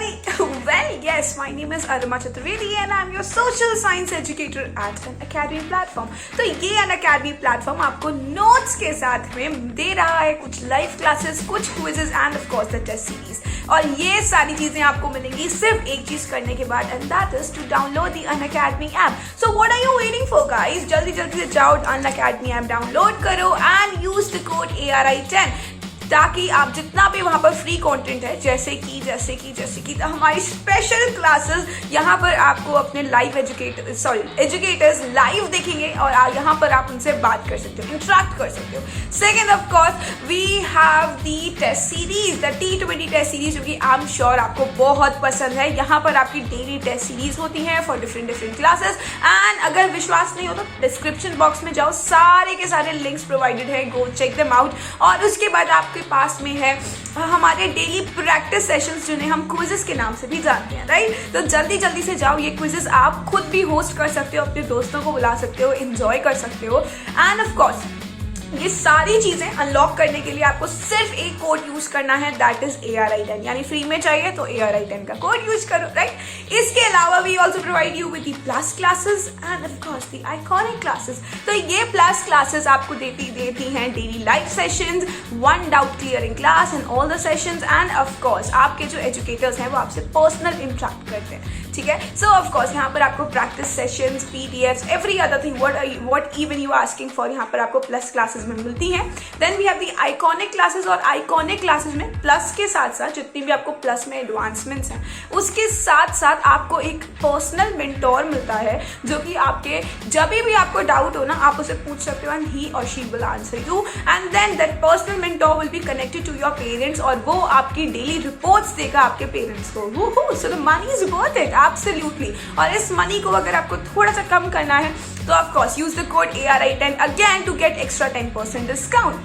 everybody. Well, yes, my name is Aruma Chaturvedi and I'm your social science educator at an academy platform. तो ये an academy platform आपको notes के साथ में दे रहा है कुछ live classes, कुछ quizzes and of course the test series. और ये सारी चीजें आपको मिलेंगी सिर्फ एक चीज करने के बाद and that is to download the Unacademy app. So what are you waiting for, guys? जल्दी जल्दी से जाओ Unacademy app download करो and use the code ARI10 ताकि आप जितना भी वहां पर फ्री कंटेंट है जैसे कि तो हमारी स्पेशल क्लासेस यहाँ पर आपको अपने लाइव एजुकेटर्स लाइव देखेंगे और यहाँ पर आप उनसे बात कर सकते हो, इंटरेक्ट कर सकते हो. Second of course we have the test series, the T20 test series, जो कि आई एम श्योर आपको बहुत पसंद है. यहाँ पर आपकी डेली टेस्ट सीरीज होती है फॉर डिफरेंट क्लासेस. एंड अगर विश्वास नहीं हो तो डिस्क्रिप्शन बॉक्स में जाओ, सारे के सारे लिंक्स प्रोवाइडेड है, गो चेक देम आउट. और उसके बाद आपके पास में है हमारे डेली प्रैक्टिस सेशंस जिन्हें हम क्विजेस के नाम से भी जानते हैं, राइट. तो जल्दी से जाओ, ये क्विजेस आप खुद भी होस्ट कर सकते हो, अपने दोस्तों को बुला सकते हो, एंजॉय कर सकते हो. एंड ऑफ कोर्स ये सारी चीजें अनलॉक करने के लिए आपको सिर्फ एक कोड यूज करना है, दैट इज ARI10. यानी फ्री में चाहिए तो ARI10 का कोड यूज करो, राइट. इसके अलावा we also provide you with the plus classes and of course the iconic classes. तो ये प्लस क्लासेस आपको देती हैं daily live sessions, one doubt clearing class and all the sessions. And of course आपके जो educators हैं वो आपसे पर्सनल इंटरेक्ट करते हैं, ठीक है. सो ऑफ कोर्स यहाँ पर आपको practice sessions, PDFs, every other thing what even you asking for यहाँ पर आपको प्लस क्लासेस में मिलती है. Then we have the iconic classes, और आइकॉनिक क्लासेस में प्लस के साथ साथ जितनी भी आपको प्लस में एडवांसमेंट्स हैं उसके साथ साथ आपको एक पर्सनल मेंटोर मिलता है, जो कि आपके जब भी आपको डाउट हो ना आप उसे पूछ सकते हो एंड ही और she will answer you. And then that personal mentor will be connected to your parents और वो आपकी डेली रिपोर्ट्स देगा आपके पेरेंट्स को. So the money is worth it, absolutely. और इस मनी को अगर आपको थोड़ा सा कम करना है तो of course use the code ARI10 again to get extra 10% discount.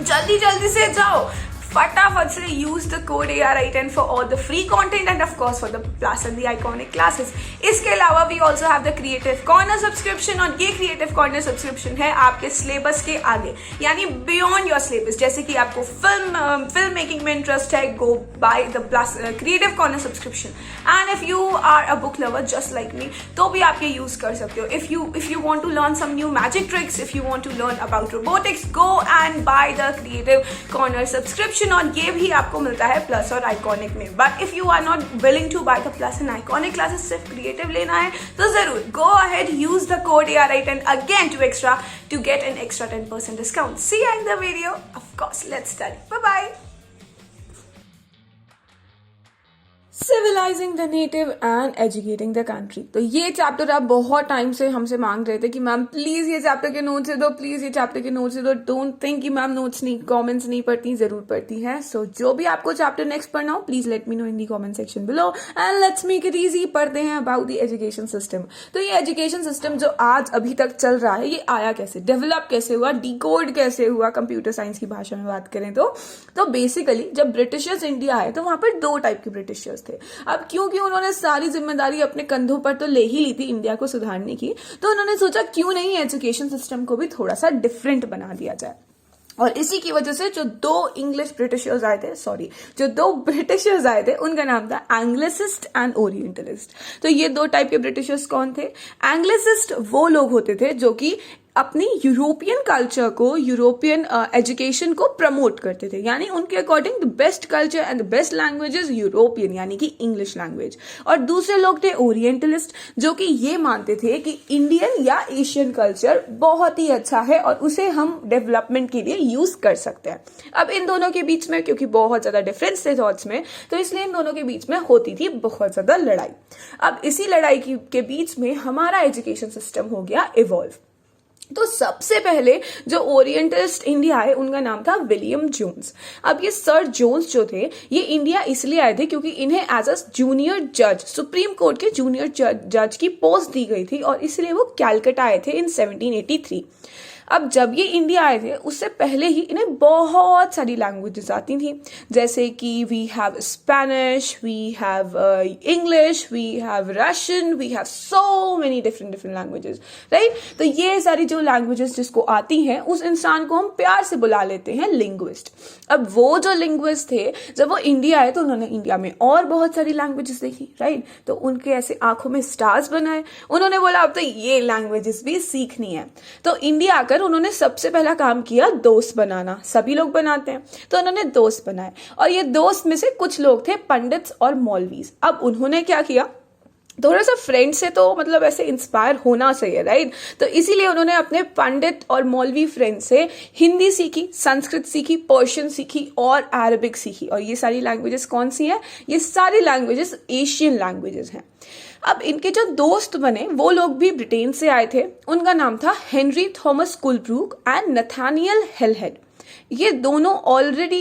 जल्दी से जाओ, फटाफट से use the code ARI10 for all the free content and of course for the plus and the iconic classes. इसके अलावा we also have the creative corner subscription, और ये creative corner subscription है आपके सिलेबस के आगे, यानी बियॉन्ड योर सिलेबस. जैसे कि आपको फिल्म मेकिंग में इंटरेस्ट है, go buy the plus creative corner subscription. And if you are a book lover just like me तो भी आप ये यूज कर सकते हो. If you want to learn some new magic tricks, if you want to learn about robotics, go and buy the creative corner subscription. और ये भी आपको मिलता है प्लस और आइकॉनिक में. But if you are not willing to buy the plus and iconic classes, सिर्फ creative लेना है तो जरूर go ahead, use the code ARI10 again to get an extra 10% discount. See you in the video. Of course, let's study. Bye bye. Civilising the native and educating the country. तो ये chapter आप बहुत time से हमसे मांग रहे थे कि मैम प्लीज ये चैप्टर के नोट्स दे दो, प्लीज ये चैप्टर के नोट्स दे दो. डोंट थिंक कि मैम नोट्स नहीं, कमेंट्स नहीं पढ़ती, जरूर पढ़ती हैं. सो जो भी आपको चैप्टर नेक्स्ट पढ़ना हो please let me know in the comment section below and let's make it easy. पढ़ते हैं अबाउट द एजुकेशन सिस्टम. तो ये एजुकेशन सिस्टम जो आज अभी तक चल रहा है ये आया कैसे, डेवलप कैसे हुआ, डिकोड कैसे हुआ कंप्यूटर साइंस की भाषा में बात करें तो बेसिकली जब ब्रिटिशर्स इंडिया आए तो वहां पर दो टाइप के ब्रिटिशर्स थे. अब क्योंकि उन्होंने सारी जिम्मेदारी अपने कंधों पर तो ले ही ली थी इंडिया को सुधारने की, तो उन्होंने सोचा क्यों नहीं एजुकेशन सिस्टम को भी थोड़ा सा डिफरेंट बना दिया जाए. और इसी की वजह से जो दो ब्रिटिशर्स आए थे उनका नाम था एंग्लिसिस्ट एंड ओरिएंटलिस्ट. तो ये दो टाइप के ब्रिटिशर्स कौन थे? एंग्लिसिस्ट वो लोग होते थे जो कि अपनी यूरोपियन कल्चर को, यूरोपियन एजुकेशन को प्रमोट करते थे, यानी उनके according the best culture and the best language is European, यानी कि इंग्लिश लैंग्वेज. और दूसरे लोग थे ओरिएंटलिस्ट, जो कि ये मानते थे कि इंडियन या एशियन कल्चर बहुत ही अच्छा है और उसे हम डेवलपमेंट के लिए यूज कर सकते हैं. अब इन दोनों के बीच में क्योंकि बहुत ज्यादा डिफरेंस थे थॉट्स में, तो इसलिए इन दोनों के बीच में होती थी बहुत ज्यादा लड़ाई. अब इसी लड़ाई के बीच में हमारा एजुकेशन सिस्टम हो गया इवॉल्व. तो सबसे पहले जो ओरिएंटलिस्ट इंडिया आए उनका नाम था विलियम जोन्स. अब ये सर जोन्स जो थे ये इंडिया इसलिए आए थे क्योंकि इन्हें एज अ जूनियर जज, सुप्रीम कोर्ट के जूनियर जज की पोस्ट दी गई थी और इसलिए वो कैलकटा आए थे इन 1783. अब जब ये इंडिया आए थे उससे पहले ही इन्हें बहुत सारी लैंग्वेजेस आती थी, जैसे कि we have Spanish, we have English, we have Russian, we have so many different languages, right. तो ये सारी जो लैंग्वेजेस जिसको आती हैं उस इंसान को हम प्यार से बुला लेते हैं लिंग्विस्ट। अब वो जो लिंग्विस्ट थे जब वो इंडिया आए तो उन्होंने इंडिया में और बहुत सारी लैंग्वेजेस देखी, राइट। तो उनके ऐसे आंखों में स्टार्स बनाए, उन्होंने बोला अब तो ये लैंग्वेजेस भी सीखनी है। तो इंडिया आकर उन्होंने सबसे पहला काम किया दोस्त बनाना। सभी लोग बनाते हैं, तो उन्होंने दोस्त बनाए, और ये दोस्त में से कुछ लोग थे पंडित्स और मौलवीज। अब उन्होंने क्या किया, थोड़ा सा फ्रेंड से तो मतलब ऐसे इंस्पायर होना चाहिए, राइट। तो इसीलिए उन्होंने अपने पंडित और मौलवी फ्रेंड से हिंदी सीखी, संस्कृत सीखी, पर्शियन सीखी और अरबिक सीखी। और ये सारी लैंग्वेजेस कौन सी है, ये सारी लैंग्वेजेस एशियन लैंग्वेजेस हैं। अब इनके जो दोस्त बने वो लोग भी ब्रिटेन से आए थे। उनका नाम था हेनरी थॉमस कुलब्रूक एंड नथानियल हेलहेड। ये दोनों ऑलरेडी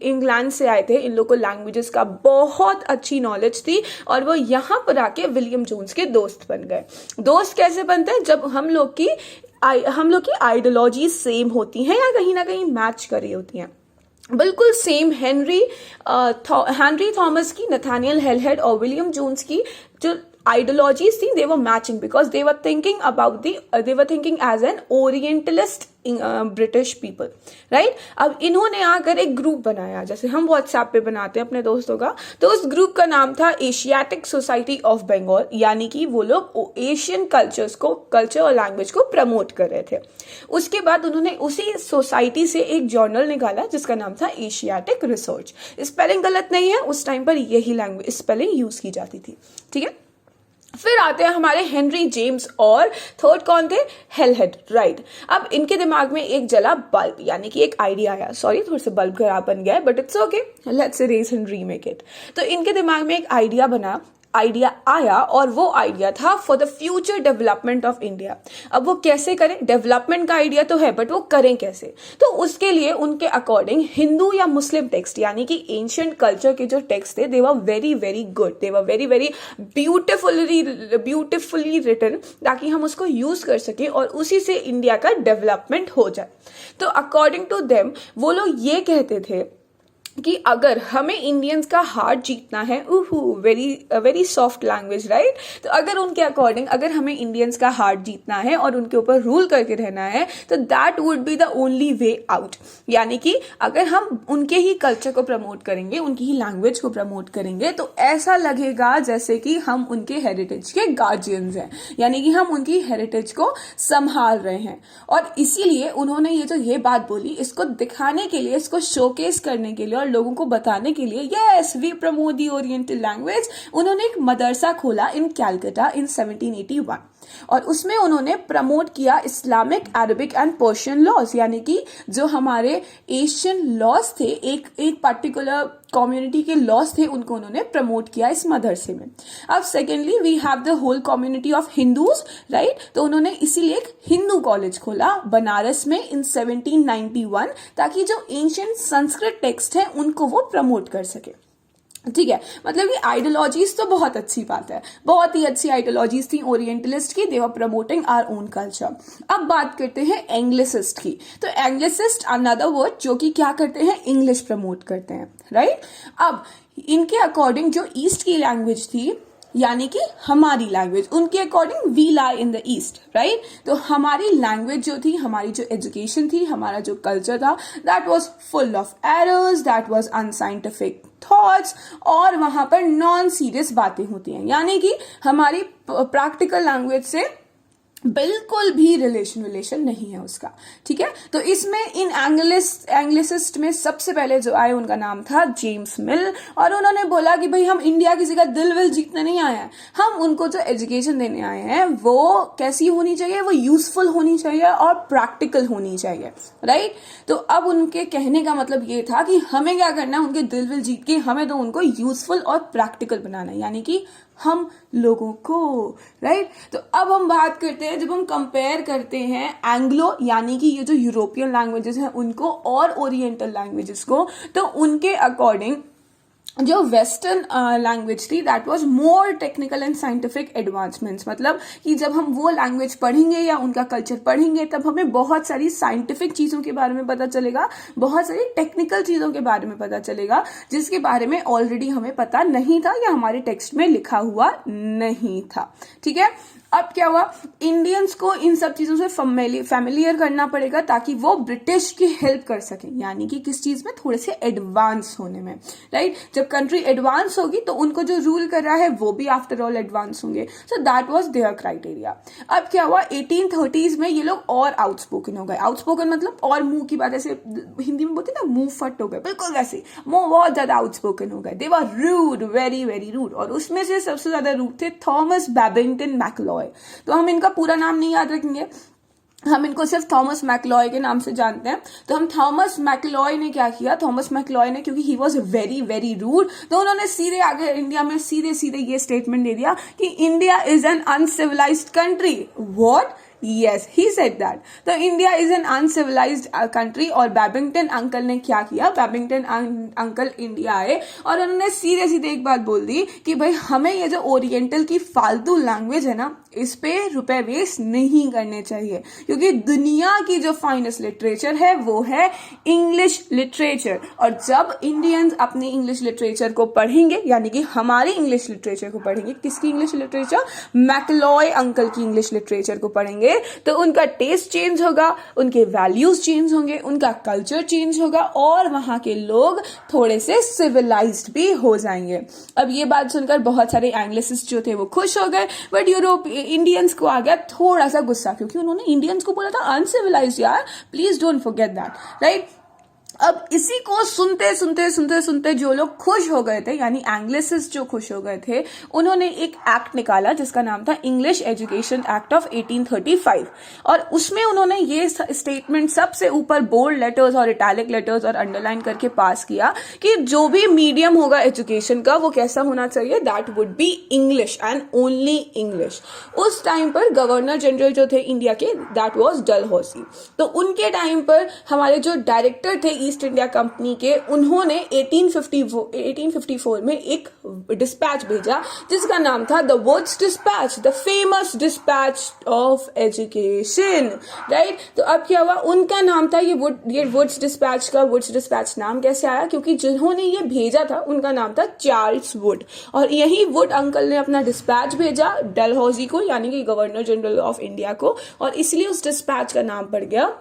इंग्लैंड से आए थे, इन लोगों को लैंग्वेजेस का बहुत अच्छी नॉलेज थी, और वो यहाँ पर आके विलियम जोन्स के दोस्त बन गए। दोस्त कैसे बनते हैं, जब हम लोग की आइडियोलॉजी सेम होती हैं या कहीं ना कहीं मैच कर रही होती हैं। बिल्कुल सेम हेनरी थॉमस की, नथानियल हेलहेड और विलियम जोन्स की जो ideologies थी, they were matching because they were thinking as an orientalist British people, right. अब इन्होंने आकर एक ग्रुप बनाया, जैसे हम व्हाट्सएप पे बनाते हैं अपने दोस्तों का, तो उस ग्रुप का नाम था एशियाटिक सोसाइटी ऑफ बंगाल, यानी कि वो लोग एशियन कल्चर और लैंग्वेज को प्रमोट कर रहे थे। उसके बाद उन्होंने उसी सोसाइटी से एक जर्नल निकाला जिसका नाम था एशियाटिक रिसर्च। स्पेलिंग गलत नहीं है, उस टाइम पर यही लैंग्वेज स्पेलिंग यूज की जाती थी, ठीक है। फिर आते हैं हमारे हेनरी जेम्स, और थर्ड कौन थे, हेलहेड, राइट। अब इनके दिमाग में एक जला बल्ब, यानी कि एक आइडिया आया, सॉरी थोड़ा सा बल्ब खराब बन गया है but it's okay, let's erase and remake it. तो इनके दिमाग में एक आइडिया आया, और वो आइडिया था for the future development of India. अब वो कैसे करें, डेवलपमेंट का आइडिया तो है बट वो करें कैसे, तो उसके लिए उनके अकॉर्डिंग हिंदू या मुस्लिम टेक्स्ट, यानी कि एंशियंट कल्चर के जो टेक्स्ट थे, they were very very good, they were very very beautifully written, ताकि हम उसको यूज कर सके और उसी से इंडिया का डेवलपमेंट हो जाए। तो अकॉर्डिंग टू देम वो लोग ये कहते थे कि अगर हमें इंडियंस का हार्ट जीतना है, वेरी सॉफ्ट लैंग्वेज, राइट। तो अगर उनके अकॉर्डिंग अगर हमें इंडियंस का हार्ट जीतना है और उनके ऊपर रूल करके रहना है, तो that would be the only way out. यानी कि अगर हम उनके ही कल्चर को प्रमोट करेंगे, उनकी ही लैंग्वेज को प्रमोट करेंगे, तो ऐसा लगेगा जैसे कि हम उनके हेरिटेज के गार्जियंस हैं, यानी कि हम उनकी हेरिटेज को संभाल रहे हैं। और इसीलिए उन्होंने ये बात बोली, इसको दिखाने के लिए, इसको शोकेस करने के लिए और लोगों को बताने के लिए, yes we promote the oriental language, उन्होंने एक मदरसा खोला इन कैलकाटा इन 1781, और उसमें उन्होंने प्रमोट किया Islamic, Arabic and Persian laws, यानी कि जो हमारे एशियन लॉज थे, एक पर्टिकुलर कम्युनिटी के लॉज थे, उनको उन्होंने प्रमोट किया इस मदरसे में। अब secondly we have the whole community of Hindus, right. तो उन्होंने इसीलिए एक हिंदू कॉलेज खोला बनारस में इन 1791, ताकि जो एंशियंट संस्कृत टेक्स्ट हैं उनको वो प्रमोट कर सके, ठीक है। मतलब कि आइडियोलॉजीज तो बहुत अच्छी बात है, बहुत ही अच्छी आइडियोलॉजीज थी ओरिएंटलिस्ट की, दे वर प्रमोटिंग आवर ओन कल्चर। अब बात करते हैं एंग्लिसिस्ट की। तो एंग्लिसिस्ट अनदर वर्ड जो कि क्या करते हैं, इंग्लिश प्रमोट करते हैं, राइट। अब इनके अकॉर्डिंग जो ईस्ट की लैंग्वेज थी, यानी कि हमारी लैंग्वेज, उनके according we lie in the east, right. तो हमारी लैंग्वेज जो थी, हमारी जो एजुकेशन थी, हमारा जो कल्चर था, that was full of errors, that was unscientific thoughts, और वहां पर नॉन सीरियस बातें होती हैं, यानी कि हमारी प्रैक्टिकल लैंग्वेज से बिल्कुल भी रिलेशन नहीं है उसका, ठीक है। तो इसमें इन एंग्लिसिस्ट में सबसे पहले जो आए उनका नाम था जेम्स मिल, और उन्होंने बोला कि भाई हम इंडिया किसी का दिल विल जीतने नहीं आए हैं, हम उनको जो एजुकेशन देने आए हैं वो कैसी होनी चाहिए, वो यूजफुल होनी चाहिए और प्रैक्टिकल होनी चाहिए, राइट। तो अब उनके कहने का मतलब ये था कि हमें क्या करना है, उनके दिल विल जीत के हमें तो उनको यूजफुल और प्रैक्टिकल बनाना है, यानी कि हम लोगों को, राइट। तो अब हम बात करते हैं, जब हम कंपेयर करते हैं एंग्लो यानी कि ये जो यूरोपियन लैंग्वेजेस हैं उनको और ओरिएंटल लैंग्वेजेस को, तो उनके अकॉर्डिंग जो वेस्टर्न लैंग्वेज थी that was more technical and scientific advancements, मतलब कि जब हम वो लैंग्वेज पढ़ेंगे या उनका कल्चर पढ़ेंगे तब हमें बहुत सारी साइंटिफिक चीज़ों के बारे में पता चलेगा, बहुत सारी टेक्निकल चीज़ों के बारे में पता चलेगा जिसके बारे में ऑलरेडी हमें पता नहीं था या हमारे टेक्स्ट में लिखा हुआ नहीं था। ठीक है, अब क्या हुआ, इंडियंस को इन सब चीजों से फैमिलियर करना पड़ेगा ताकि वो ब्रिटिश की हेल्प कर सकें, यानी कि किस चीज में, थोड़े से एडवांस होने में, राइट। जब कंट्री एडवांस होगी तो उनको जो रूल कर रहा है वो भी आफ्टर ऑल एडवांस होंगे। So that was their criteria. अब क्या हुआ, 1830s में ये लोग और आउटस्पोकन हो गए। आउटस्पोकन मतलब और मुंह की बात, ऐसे हिंदी में बोलते हैं ना, मुंह फट हो गए, बिल्कुल वैसे मुंह बहुत ज्यादा आउटस्पोकन हो गए। दे वर रूड, वेरी वेरी रूड। और उसमें से सबसे ज्यादा रूड थे थॉमस बैबिंगटन मैकलॉय। तो हम इनका पूरा नाम नहीं याद रखेंगे, हम इनको सिर्फ थॉमस मैकलॉय के नाम से जानते हैं। तो हम थॉमस मैकलॉय ने क्या किया, थॉमस मैकलॉय ने, क्योंकि he was very very rude, तो उन्होंने सीधे आगे इंडिया में सीधे सीधे ये स्टेटमेंट दे दिया कि India is an uncivilised country. What? Yes, he said that. तो India is an uncivilised country. और बैबिंगटन अंकल ने क्या किया, बैबिंगटन अंकल इंडिया आए और उन्होंने सीधे सीधे एक बात बोल दी कि भाई हमें ये जो ओरिएंटल की फालतू लैंग्वेज है ना, इस पे रुपए वेस्ट नहीं करने चाहिए, क्योंकि दुनिया की जो फाइनेस्ट लिटरेचर है वो है इंग्लिश लिटरेचर। और जब इंडियंस अपनी इंग्लिश लिटरेचर को पढ़ेंगे, यानी कि हमारी इंग्लिश लिटरेचर को पढ़ेंगे, किसकी इंग्लिश लिटरेचर, मैकलॉय अंकल की इंग्लिश लिटरेचर को पढ़ेंगे, तो उनका टेस्ट चेंज होगा, उनके वैल्यूज चेंज होंगे, उनका कल्चर चेंज होगा और वहां के लोग थोड़े से सिविलाइज्ड भी हो जाएंगे। अब ये बात सुनकर बहुत सारे एंग्लिसिस्ट जो थे वो खुश हो गए, बट यूरोप इंडियंस को आ गया थोड़ा सा गुस्सा, क्योंकि उन्होंने इंडियंस को बोला था अनसिविलाइज्ड। यार please don't forget that, right. अब इसी को सुनते सुनते सुनते सुनते जो लोग खुश हो गए थे, यानी एंग्लिसिस्ट जो खुश हो गए थे, उन्होंने एक एक्ट निकाला जिसका नाम था इंग्लिश एजुकेशन एक्ट ऑफ 1835। और उसमें उन्होंने ये स्टेटमेंट सबसे ऊपर बोल्ड लेटर्स और इटैलिक लेटर्स और अंडरलाइन करके पास किया कि जो भी मीडियम होगा एजुकेशन का वो कैसा होना चाहिए, that would be English and only English. उस टाइम पर गवर्नर जनरल जो थे इंडिया के, दैट वाज डलहौसी। तो उनके टाइम पर हमारे जो डायरेक्टर थे ईस्ट इंडिया कंपनी के, उन्होंने 1854 में एक डिस्पैच भेजा जिसका नाम था the Woods dispatch, the famous dispatch of education, right. तो अब क्या हुआ, उनका नाम था ये वुड्स डिस्पैच का वुड्स डिस्पैच नाम कैसे आया, क्योंकि जिन्होंने ये भेजा था उनका नाम था चार्ल्स वुड, और यही वुड अंकल ने अपना डिस्पैच भेजा डलहौसी को, यानी कि गवर्नर जनरल ऑफ इंडिया को, और इसलिए उस डिस्पैच का नाम पड़ गया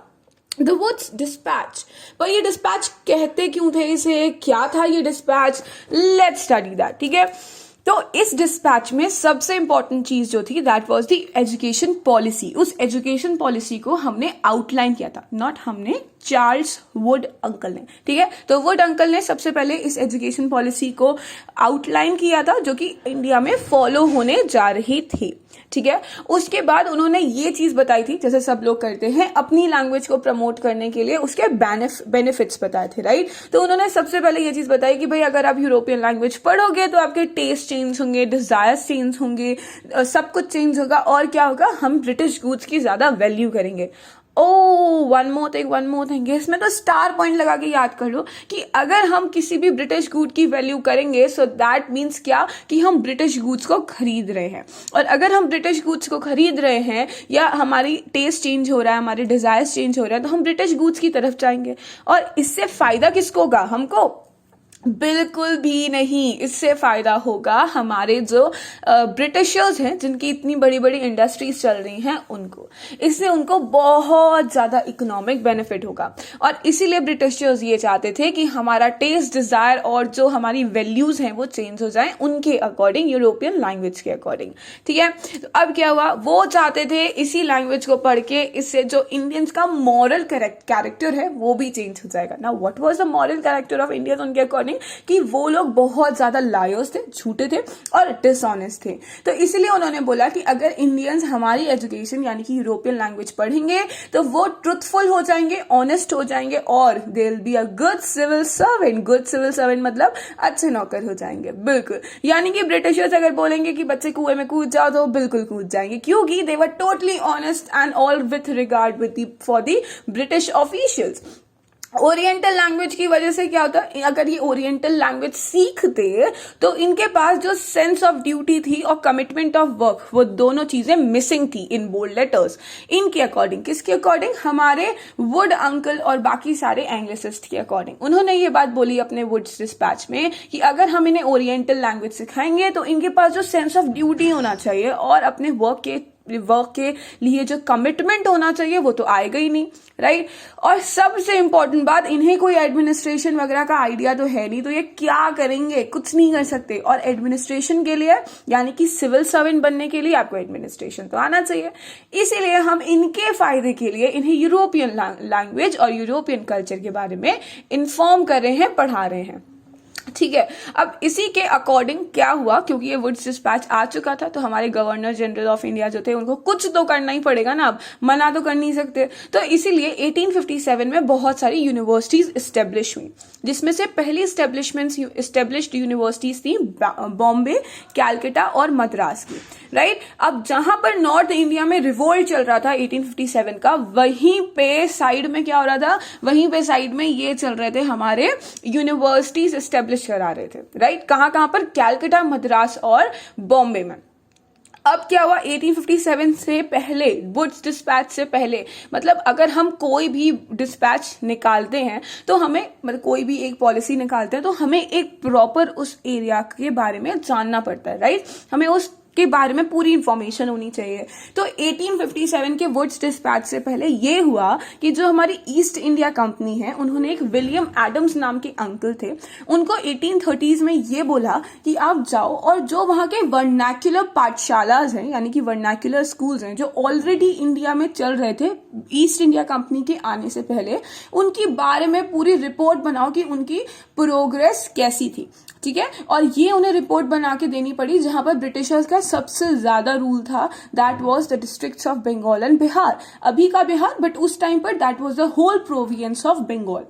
द वुड्स डिस्पैच। पर ये डिस्पैच कहते क्यों थे इसे, क्या था ये डिस्पैच, लेट्स स्टडी दैट, ठीक है। तो इस डिस्पैच में सबसे इंपॉर्टेंट चीज जो थी that was the education policy. उस एजुकेशन पॉलिसी को हमने आउटलाइन किया था, नॉट हमने, चार्ल्स वुड अंकल ने, ठीक है। तो वुड अंकल ने सबसे पहले इस एजुकेशन पॉलिसी को आउटलाइन किया था जो कि इंडिया में फॉलो होने जा रही थी, ठीक है। उसके बाद उन्होंने ये चीज बताई थी, जैसे सब लोग करते हैं अपनी लैंग्वेज को प्रमोट करने के लिए, उसके बेनिफिट्स बताए थे, राइट। तो उन्होंने सबसे पहले ये चीज बताई कि भाई अगर आप यूरोपियन लैंग्वेज पढ़ोगे तो आपके टेस्ट चेंज होंगे, डिजायर्स चेंज होंगे, सब कुछ चेंज होगा, और क्या होगा, हम ब्रिटिश गुड्स की ज्यादा वैल्यू करेंगे। वन मोर थिंग, इसमें तो स्टार पॉइंट लगा के याद कर लो कि अगर हम किसी भी ब्रिटिश गुड की वैल्यू करेंगे, सो दैट मीन्स क्या, कि हम ब्रिटिश गुड्स को खरीद रहे हैं। और अगर हम ब्रिटिश गुड्स को खरीद रहे हैं या हमारी टेस्ट चेंज हो रहा है, हमारे डिजायर्स चेंज हो रहा है, तो हम ब्रिटिश गुड्स की तरफ जाएंगे। और इससे फायदा किसको होगा, हमको? बिल्कुल भी नहीं, इससे फायदा होगा हमारे जो ब्रिटिशर्स हैं, जिनकी इतनी बड़ी बड़ी इंडस्ट्रीज चल रही हैं, उनको। इससे उनको बहुत ज्यादा इकोनॉमिक बेनिफिट होगा। और इसीलिए ब्रिटिशर्स ये चाहते थे कि हमारा टेस्ट, डिजायर और जो हमारी वैल्यूज हैं वो चेंज हो जाए उनके अकॉर्डिंग, यूरोपियन लैंग्वेज के अकॉर्डिंग, ठीक है। तो अब क्या हुआ, वो चाहते थे इसी लैंग्वेज को पढ़ के इससे जो इंडियंस का मॉरल कैरेक्टर है वो भी चेंज हो जाएगा। ना what was the moral character of Indians उनके अकॉर्डिंग, कि वो लोग बहुत ज्यादा लायर्स थे, झूठे थे और डिसऑनेस्ट थे। तो इसलिए उन्होंने बोला कि अगर इंडियंस हमारी एजुकेशन यानी कि यूरोपियन लैंग्वेज पढ़ेंगे तो वो ट्रुथफुल हो जाएंगे, ऑनेस्ट हो जाएंगे, और they will be a good civil servant. Good civil servant मतलब अच्छे नौकर हो जाएंगे, बिल्कुल। यानी कि ब्रिटिशर्स अगर बोलेंगे कि बच्चे कुएं में कूद जाओ तो बिल्कुल कूद जाएंगे, क्योंकि they were totally honest and all with regard for the British officials. Oriental language की वजह से क्या होता है, अगर ये ओरिएंटल लैंग्वेज सीखते तो इनके पास जो सेंस ऑफ ड्यूटी थी और कमिटमेंट ऑफ वर्क, वो दोनों चीजें मिसिंग थी इन बोल्ड लेटर्स। इनके अकॉर्डिंग, किसके अकॉर्डिंग, हमारे वुड अंकल और बाकी सारे एंग्लिसिस्ट के अकॉर्डिंग। उन्होंने ये बात बोली अपने वुड्स डिस्पैच में कि अगर हम इन्हें ओरिएंटल लैंग्वेज सिखाएंगे तो इनके पास जो सेंस ऑफ ड्यूटी होना चाहिए और अपने वर्क के लिए जो कमिटमेंट होना चाहिए वो तो आएगा ही नहीं, राइट। और सबसे इंपॉर्टेंट बात, इन्हें कोई एडमिनिस्ट्रेशन वगैरह का आइडिया तो है नहीं, तो ये क्या करेंगे, कुछ नहीं कर सकते। और एडमिनिस्ट्रेशन के लिए, यानी कि सिविल सर्वेंट बनने के लिए आपको एडमिनिस्ट्रेशन तो आना चाहिए। इसीलिए हम इनके फायदे के लिए इन्हें यूरोपियन लैंग्वेज और यूरोपियन कल्चर के बारे में इन्फॉर्म कर रहे हैं, पढ़ा रहे हैं, ठीक है। अब इसी के अकॉर्डिंग क्या हुआ, क्योंकि ये वुड्स डिस्पैच आ चुका था तो हमारे गवर्नर जनरल ऑफ इंडिया जो थे उनको कुछ तो करना ही पड़ेगा ना, अब मना तो कर नहीं सकते। तो इसीलिए 1857 में बहुत सारी यूनिवर्सिटीज स्टेब्लिश हुई, जिसमें से पहली स्टेब्लिश्ड यूनिवर्सिटीज थी बॉम्बे, कैलकाटा और मद्रास की, राइट। अब जहां पर नॉर्थ इंडिया में रिवोल्ट चल रहा था 1857 का, वहीं पे साइड में क्या हो रहा था, वहीं पे साइड में ये चल रहे थे हमारे यूनिवर्सिटीज स्टेब्लिश करा रहे थे, राइट। कहां पर, कैलकाटा, मद्रास और बॉम्बे में। अब क्या हुआ, 1857 से पहले, वुड्स डिस्पैच से पहले, मतलब अगर हम कोई भी डिस्पैच निकालते हैं तो हमें, मतलब कोई भी एक पॉलिसी निकालते हैं तो हमें एक प्रॉपर उस एरिया के बारे में जानना पड़ता है, राइट। हमें उस के बारे में पूरी इंफॉर्मेशन होनी चाहिए। तो 1857 के वुड्स डिस्पैच से पहले ये हुआ कि जो हमारी ईस्ट इंडिया कंपनी है, उन्होंने एक विलियम एडम्स नाम के अंकल थे, उनको 1830s में ये बोला कि आप जाओ और जो वहां के वर्नाक्युलर पाठशालाज हैं, यानी कि वर्नाक्युलर स्कूल्स हैं, जो ऑलरेडी इंडिया में चल रहे थे ईस्ट इंडिया कंपनी के आने से पहले, उनके बारे में पूरी रिपोर्ट बनाओ कि उनकी प्रोग्रेस कैसी थी, ठीक है। और ये उन्हें रिपोर्ट बना के देनी पड़ी, जहां पर ब्रिटिशर्स का सबसे ज्यादा रूल था, that was the districts of Bengal and Bihar, अभी का बिहार, बट उस टाइम पर that was the whole province of Bengal,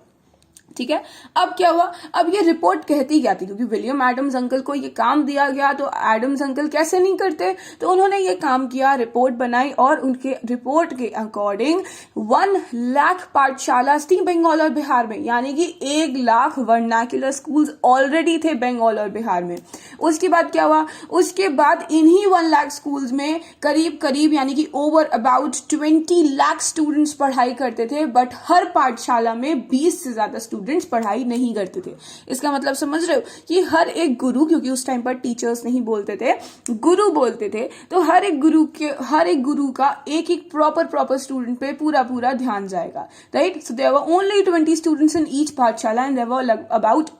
ठीक है। अब क्या हुआ, अब ये रिपोर्ट कहती क्या थी, क्योंकि विलियम एडम्स अंकल को ये काम दिया गया तो एडम्स अंकल कैसे नहीं करते, तो उन्होंने ये काम किया, रिपोर्ट बनाई और उनके रिपोर्ट के अकॉर्डिंग 1 लाख पाठशाला थी बंगाल और बिहार में, यानी कि 1 लाख वर्नाक्युलर स्कूल्स ऑलरेडी थे बंगाल और बिहार में। उसके बाद क्या हुआ, उसके बाद इन्हीं 1 लाख स्कूल्स में करीब यानी कि ओवर अबाउट 20 लाख स्टूडेंट्स पढ़ाई करते थे, बट हर पाठशाला में 20 से ज्यादा स्टूडेंट्स पढ़ाई नहीं करते थे। इसका मतलब समझ रहे हो कि हर एक गुरु, क्योंकि उस टाइम पर टीचर्स नहीं बोलते थे, गुरु बोलते थे, तो हर एक गुरु का एक प्रॉपर स्टूडेंट पे पूरा ध्यान जाएगा, right. So there were only 20 students in each pathshala and there were about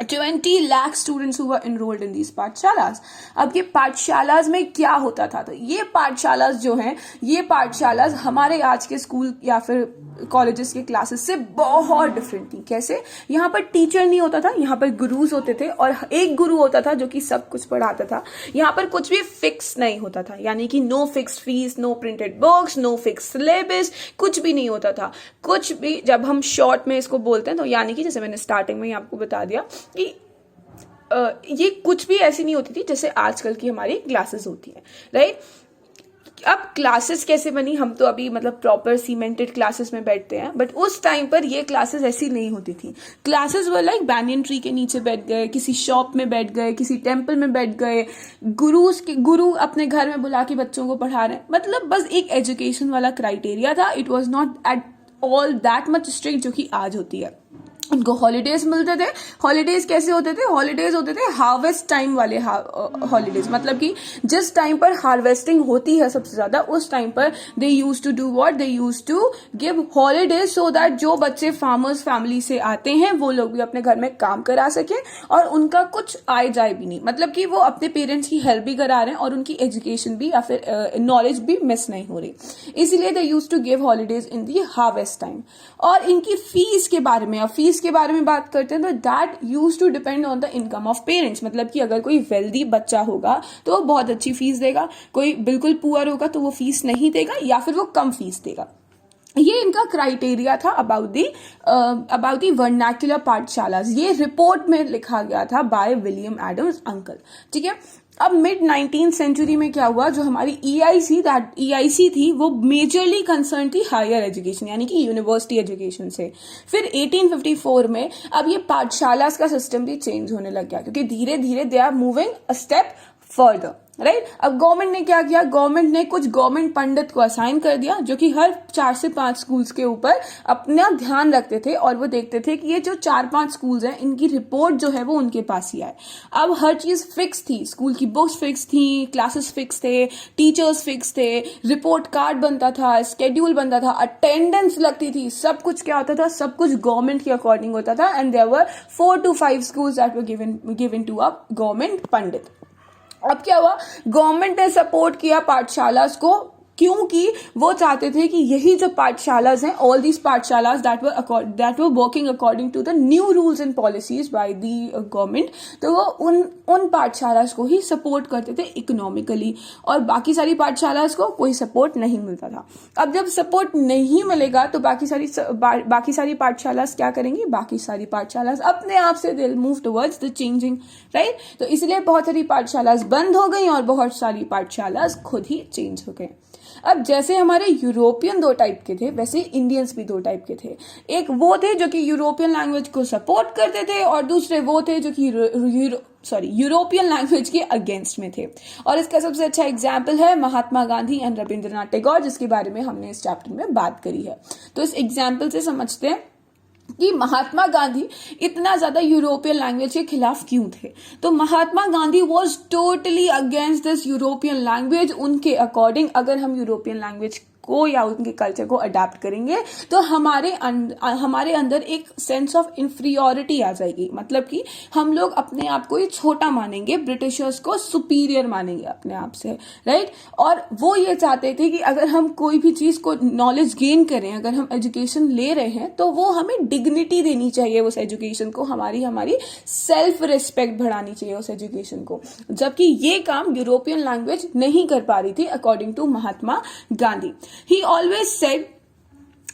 20 lakh students who were enrolled in these pathshalas. अब ये पाठशालाज में क्या होता था, तो ये पाठशालाज जो हैं, ये पाठशालाज हमारे आज के स्कूल या फिर कॉलेजेस के क्लासेस से बहुत डिफरेंट थी। कैसे, यहाँ पर टीचर नहीं होता था, यहाँ पर गुरुज होते थे और एक गुरु होता था जो कि सब कुछ पढ़ाता था। यहाँ पर कुछ भी फिक्स नहीं होता था, यानी कि no fix fees, no printed books, no fix syllabus, कुछ भी नहीं होता था। कुछ भी, जब हम शॉर्ट में इसको बोलते हैं तो यानी कि जैसे मैंने स्टार्टिंग में ही आपको बता दिया कि ये कुछ भी ऐसी नहीं होती थी जैसे आजकल की हमारी क्लासेस होती है, राइट। अब क्लासेस कैसे बनी, हम तो अभी मतलब प्रॉपर सीमेंटेड क्लासेस में बैठते हैं, बट उस टाइम पर ये क्लासेस ऐसी नहीं होती थी। क्लासेस वो लाइक बैनियन ट्री के नीचे बैठ गए, किसी शॉप में बैठ गए, किसी टेम्पल में बैठ गए, गुरु अपने घर में बुला के बच्चों को पढ़ा रहे हैं, मतलब बस एक एजुकेशन वाला क्राइटेरिया था। It was not at all that much strict जो कि आज होती है। उनको हॉलीडेज मिलते थे। हॉलीडेज कैसे होते थे, हॉलीडेज होते थे हार्वेस्ट टाइम वाले हॉलीडेज, मतलब कि जिस टाइम पर हार्वेस्टिंग होती है सबसे ज्यादा, उस टाइम पर they use to do what, they use to give holidays so that जो बच्चे फार्मर्स फैमिली से आते हैं वो लोग भी अपने घर में काम करा सके और उनका कुछ आय जाए भी नहीं, मतलब कि वो अपने पेरेंट्स की हेल्प भी करा रहे हैं और उनकी एजुकेशन भी या फिर नॉलेज भी मिस नहीं हो रही, इसीलिए they use to give holidays in the harvest time. और इनकी फीस के बारे में, अब फीस के बारे में बात करते हैं तो that use to depend on the income of parents, मतलब कि अगर कोई वेल्दी बच्चा होगा तो वो बहुत अच्छी फीस देगा, कोई बिल्कुल पुअर होगा तो वो फीस नहीं देगा या फिर वो कम फीस देगा। ये इनका क्राइटेरिया था अबाउट दी वर्नाक्युलर पाठशालास। ये रिपोर्ट में लिखा गया था बाय विलियम एडम्स अंकल, ठीक है। अब मिड 19th सेंचुरी में क्या हुआ, जो हमारी EIC थी वो मेजरली कंसर्न थी हायर एजुकेशन यानी कि यूनिवर्सिटी एजुकेशन से। फिर 1854 में अब ये पाठशाला का सिस्टम भी चेंज होने लग गया, क्योंकि धीरे धीरे they are moving a step further, right. अब गवर्नमेंट ने क्या किया, गवर्नमेंट ने कुछ गवर्नमेंट पंडित को असाइन कर दिया जो कि हर 4 से 5 स्कूल्स के ऊपर अपना ध्यान रखते थे और वो देखते थे कि ये जो 4-5 स्कूल्स हैं इनकी रिपोर्ट जो है वो उनके पास ही आए। अब हर चीज फिक्स थी, स्कूल की बुक्स फिक्स थी, क्लासेस फिक्स थे, टीचर्स फिक्स थे, रिपोर्ट कार्ड बनता था, स्केड्यूल बनता था, अटेंडेंस लगती थी, सब कुछ क्या होता था, सब कुछ गवर्नमेंट के अकॉर्डिंग होता था। And there were 4 to 5 schools that were given to a government pandit. अब क्या हुआ, गवर्नमेंट ने सपोर्ट किया पाठशालास को, क्योंकि वो चाहते थे कि यही जो पाठशालास हैं, all these pathshalas that were working according to the new rules and policies by the government, तो वो उन पाठशालास को ही सपोर्ट करते थे इकोनॉमिकली, और बाकी सारी पाठशालास को कोई सपोर्ट नहीं मिलता था। अब जब सपोर्ट नहीं मिलेगा तो बाकी सारी पाठशालास क्या करेंगी, बाकी सारी पाठशालास अपने आप से they will move towards the changing, right. तो इसलिए बहुत सारी पाठशालास बंद हो गई और बहुत सारी पाठशालास खुद ही चेंज हो गए। अब जैसे हमारे यूरोपियन 2 टाइप के थे, वैसे इंडियंस भी 2 टाइप के थे। एक वो थे जो कि यूरोपियन लैंग्वेज को सपोर्ट करते थे, और दूसरे वो थे जो कि यूरोपियन लैंग्वेज के अगेंस्ट में थे। और इसका सबसे अच्छा एग्जाम्पल है महात्मा गांधी एंड रविंद्रनाथ टैगोर, जिसके बारे में हमने इस चैप्टर में बात करी है। तो इस एग्जाम्पल से समझते हैं कि महात्मा गांधी इतना ज्यादा यूरोपियन लैंग्वेज के खिलाफ क्यों थे। तो Mahatma Gandhi was totally against this European language. उनके अकॉर्डिंग अगर हम यूरोपियन लैंग्वेज को या उनके कल्चर को अडेप्ट करेंगे तो हमारे अंदर एक सेंस ऑफ इंफीरियोरिटी आ जाएगी, मतलब कि हम लोग अपने आप को ही छोटा मानेंगे, ब्रिटिशर्स को सुपीरियर मानेंगे अपने आप से, राइट। और वो ये चाहते थे कि अगर हम कोई भी चीज को नॉलेज गेन करें, अगर हम एजुकेशन ले रहे हैं तो वो हमें डिग्निटी देनी चाहिए उस एजुकेशन को, हमारी सेल्फ रिस्पेक्ट बढ़ानी चाहिए उस एजुकेशन को, जबकि ये काम यूरोपियन लैंग्वेज नहीं कर पा रही थी according to Mahatma Gandhi. He always said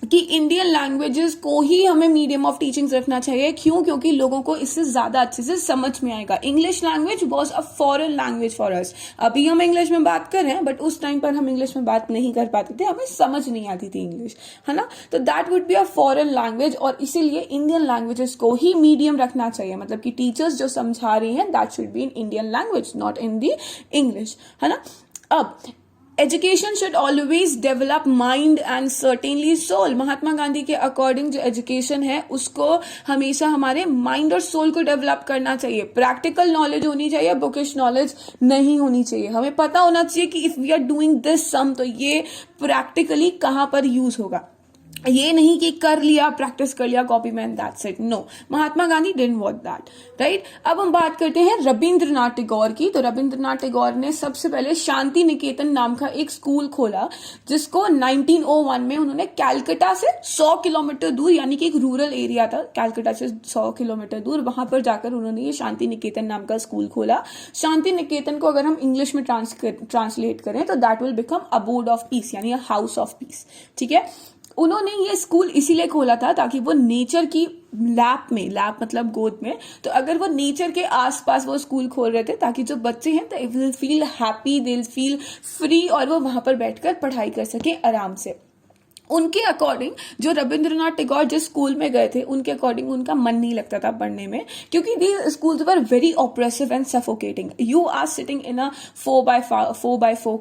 कि इंडियन लैंग्वेजेस को ही हमें मीडियम ऑफ टीचिंग्स रखना चाहिए। क्यों? क्योंकि लोगों को इससे ज्यादा अच्छे से समझ में आएगा। English language was a foreign language for us. अभी हम इंग्लिश में बात कर रहे हैं, बट उस टाइम पर हम इंग्लिश में बात नहीं कर पाते थे, हमें समझ नहीं आती थी इंग्लिश, है ना। तो that would be a foreign language, और इसीलिए इंडियन लैंग्वेजेस को ही मीडियम रखना चाहिए, मतलब कि टीचर्स जो समझा रही हैं that should be in Indian language, not in the English, है ना। अब education should always develop mind and certainly soul. Mahatma Gandhi के अकॉर्डिंग जो एजुकेशन है उसको हमेशा हमारे माइंड और सोल को डेवलप करना चाहिए। प्रैक्टिकल नॉलेज होनी चाहिए, बुकिश नॉलेज नहीं होनी चाहिए। हमें पता होना चाहिए कि if we are doing this sum तो ये प्रैक्टिकली कहां पर यूज होगा, ये नहीं कि कर लिया, प्रैक्टिस कर लिया कॉपी में, that's it. No, Mahatma Gandhi didn't want that, right. अब हम बात करते हैं रविंद्रनाथ टैगोर की। तो रविंद्रनाथ टैगोर ने सबसे पहले शांति निकेतन नाम का एक स्कूल खोला, जिसको 1901 में उन्होंने कैलकाटा से 100 किलोमीटर दूर, यानी कि एक रूरल एरिया था कैलकाटा से 100 किलोमीटर दूर, वहां पर जाकर उन्होंने ये शांति निकेतन नाम का स्कूल खोला। शांति निकेतन को अगर हम इंग्लिश में ट्रांसलेट करें तो that will become a board of peace, यानी हाउस ऑफ पीस, ठीक है। उन्होंने ये स्कूल इसीलिए खोला था ताकि वो नेचर की लैप मतलब गोद में, तो अगर वो नेचर के आसपास वो स्कूल खोल रहे थे ताकि जो बच्चे हैं they will feel happy, they will feel free, और वो वहां पर बैठकर पढ़ाई कर सके आराम से। उनके अकॉर्डिंग जो रविंद्रनाथ टैगोर जिस स्कूल में गए थे उनके अकॉर्डिंग उनका मन नहीं लगता था पढ़ने में, क्योंकि the schools were very oppressive and suffocating. You are sitting in a 4x4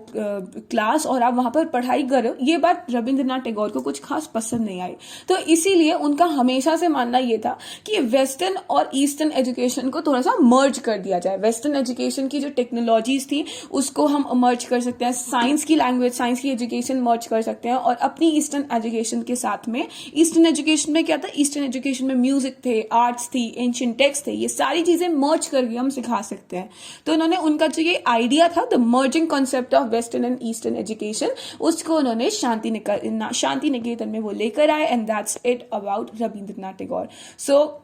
class और आप वहां पर पढ़ाई कर रहे हो, ये बात रविंद्रनाथ टैगोर को कुछ खास पसंद नहीं आई। तो इसीलिए उनका हमेशा से मानना ये था कि वेस्टर्न और ईस्टर्न एजुकेशन को थोड़ा सा मर्ज कर दिया जाए। वेस्टर्न एजुकेशन की जो टेक्नोलॉजीज थी उसको हम मर्ज कर सकते हैं, साइंस की लैंग्वेज, साइंस की एजुकेशन मर्ज कर सकते हैं, और अपनी ईस्टर्न एजुकेशन के साथ में, ईस्टर्न एजुकेशन में क्या था, ईस्टर्न एजुकेशन में म्यूजिक थे, आर्ट्स थी, एंशिएंट टेक्स्ट थे, ये सारी चीजें मर्ज करके हम सिखा सकते हैं। तो उन्होंने, उनका जो ये आइडिया था the merging concept of western and eastern education, उसको उन्होंने शांति निकेतन में वो लेकर आए, and that's it about Rabindranath Tagore. So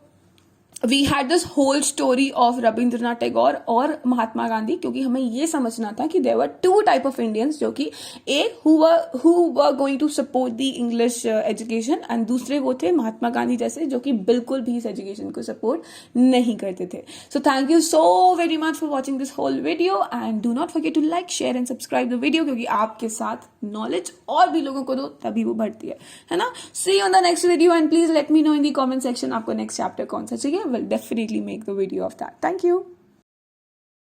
we had this whole story of Rabindranath Tagore और महात्मा गांधी, क्योंकि हमें ये समझना था कि there were two type of Indians, जो कि एक who were going to support the English education, and दूसरे वो थे महात्मा गांधी जैसे, जो कि बिल्कुल भी इस एजुकेशन को सपोर्ट नहीं करते थे. So thank you so very much for watching this whole video, and do not forget to like, share and subscribe the video, क्योंकि आपके साथ नॉलेज और भी लोगों को दो तभी वो बढ़ती है ना. See you on the next video, and please let me know in the comment section आपको नेक्स्ट चैप्टर कौन सा चाहिए. Will definitely make the video of that. Thank you.